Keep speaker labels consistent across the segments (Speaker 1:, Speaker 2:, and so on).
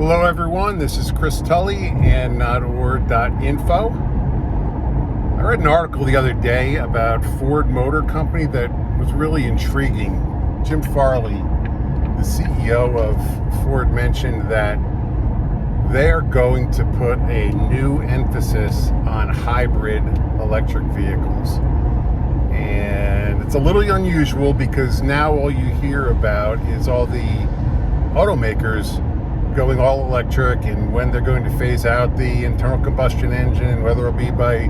Speaker 1: Hello everyone, this is Chris Tully and notaword.info. I read an article the other day about Ford Motor Company that was really intriguing. Jim Farley, the CEO of Ford, mentioned that they're going to put a new emphasis on hybrid electric vehicles. And it's a little unusual because now all you hear about is all the automakers going all electric and when they're going to phase out the internal combustion engine, whether it'll be by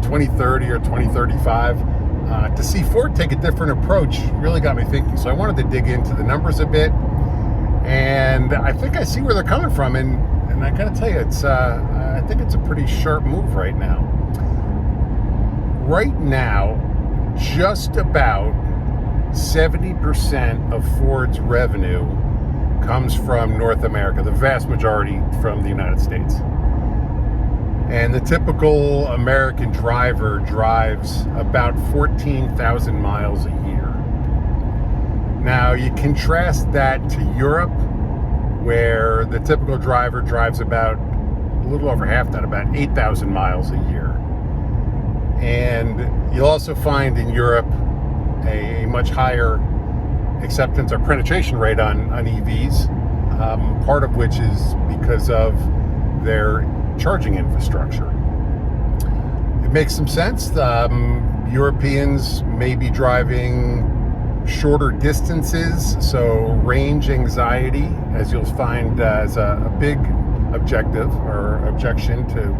Speaker 1: 2030 or 2035. To see Ford take a different approach really got me thinking. So I wanted to dig into the numbers a bit, and I think I see where they're coming from. And I got to tell you, I think it's a pretty sharp move right now. Right now, just about 70% of Ford's revenue comes from North America, the vast majority from the United States. And the typical American driver drives about 14,000 miles a year. Now, you contrast that to Europe, where the typical driver drives about a little over half that, about 8,000 miles a year. And you'll also find in Europe a much higher acceptance or penetration rate on EVs, part of which is because of their charging infrastructure. It makes some sense. Europeans may be driving shorter distances, so range anxiety, as you'll find, as a big objective or objection to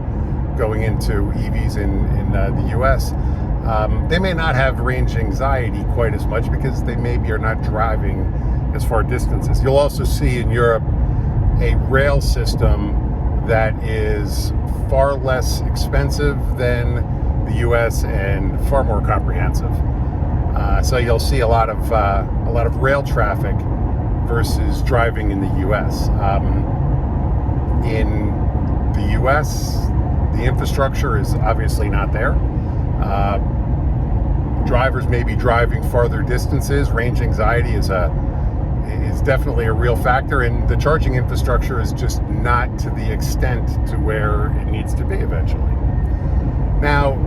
Speaker 1: going into EVs in the US. They may not have range anxiety quite as much because they maybe are not driving as far distances. You'll also see in Europe a rail system that is far less expensive than the US and far more comprehensive. So you'll see a lot of rail traffic versus driving in the US. In the US, the infrastructure is obviously not there. Drivers may be driving farther distances. Range anxiety is definitely a real factor, and the charging infrastructure is just not to the extent to where it needs to be eventually. Now,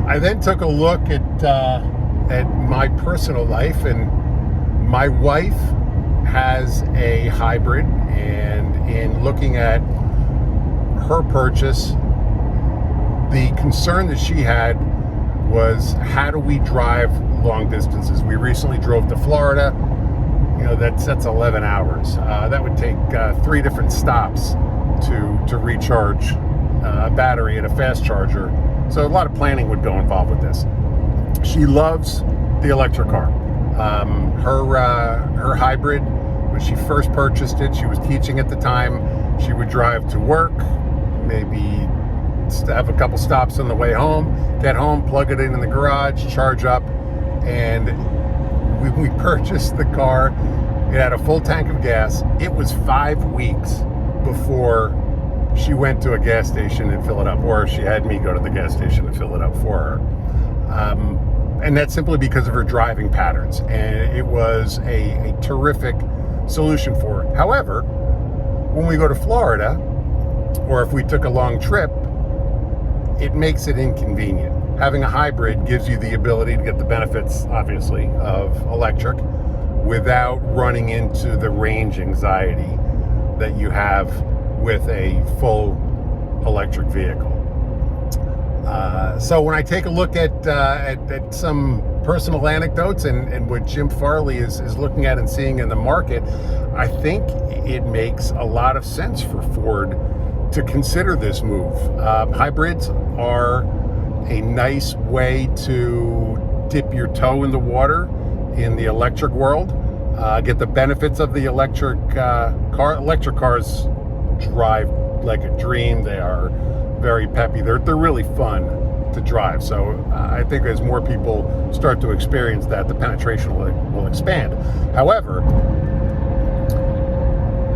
Speaker 1: I then took a look at my personal life, and my wife has a hybrid, and in looking at her purchase, the concern that she had was, how do we drive long distances? We recently drove to Florida. That's 11 hours. That would take 3 different stops to recharge a battery at a fast charger. So a lot of planning would go involved with this. She loves the electric car. Her hybrid, when she first purchased it, she was teaching at the time. She would drive to work, maybe have a couple stops on the way home, get home, plug it in the garage, charge up. And when we purchased the car, it had a full tank of gas. It was 5 weeks before she went to a gas station and fill it up, or she had me go to the gas station and fill it up for her. And that's simply because of her driving patterns. And it was a terrific solution for her. However, when we go to Florida, or if we took a long trip, it makes it inconvenient. Having a hybrid gives you the ability to get the benefits, obviously, of electric without running into the range anxiety that you have with a full electric vehicle. So when I take a look at some personal anecdotes and what Jim Farley is looking at and seeing in the market, I think it makes a lot of sense for Ford to consider this move. Hybrids are a nice way to dip your toe in the water in the electric world, get the benefits of the electric car. Electric cars drive like a dream. They are very peppy. They're really fun to drive. So I think as more people start to experience that, the penetration will expand. However,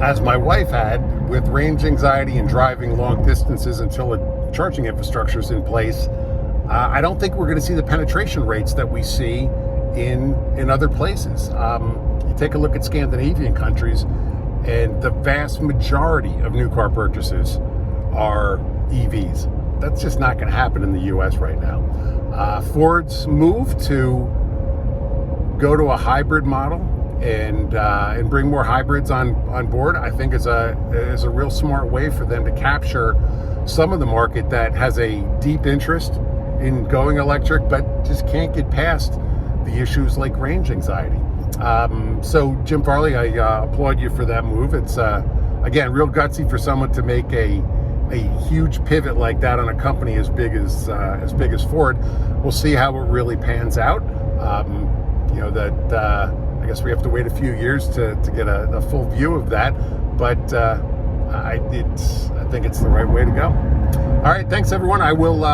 Speaker 1: as my wife had, with range anxiety and driving long distances until a charging infrastructure is in place, I don't think we're going to see the penetration rates that we see in other places. You take a look at Scandinavian countries, and the vast majority of new car purchases are EVs. That's just not going to happen in the U.S. right now. Ford's move to go to a hybrid model and bring more hybrids on board, I think is a real smart way for them to capture some of the market that has a deep interest in going electric, but just can't get past the issues like range anxiety. So Jim Farley, I applaud you for that move. It's again real gutsy for someone to make a huge pivot like that on a company as big as Ford. We'll see how it really pans out. I guess we have to wait a few years to get a full view of that, but I think it's the right way to go. All right, thanks everyone. I will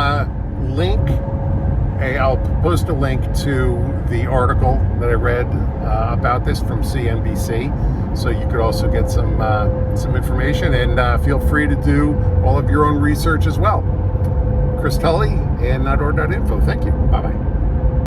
Speaker 1: I'll post a link to the article that I read about this from CNBC, so you could also get some information, and feel free to do all of your own research as well. Chris Tully and Outdoor.info. Thank you. Bye-bye.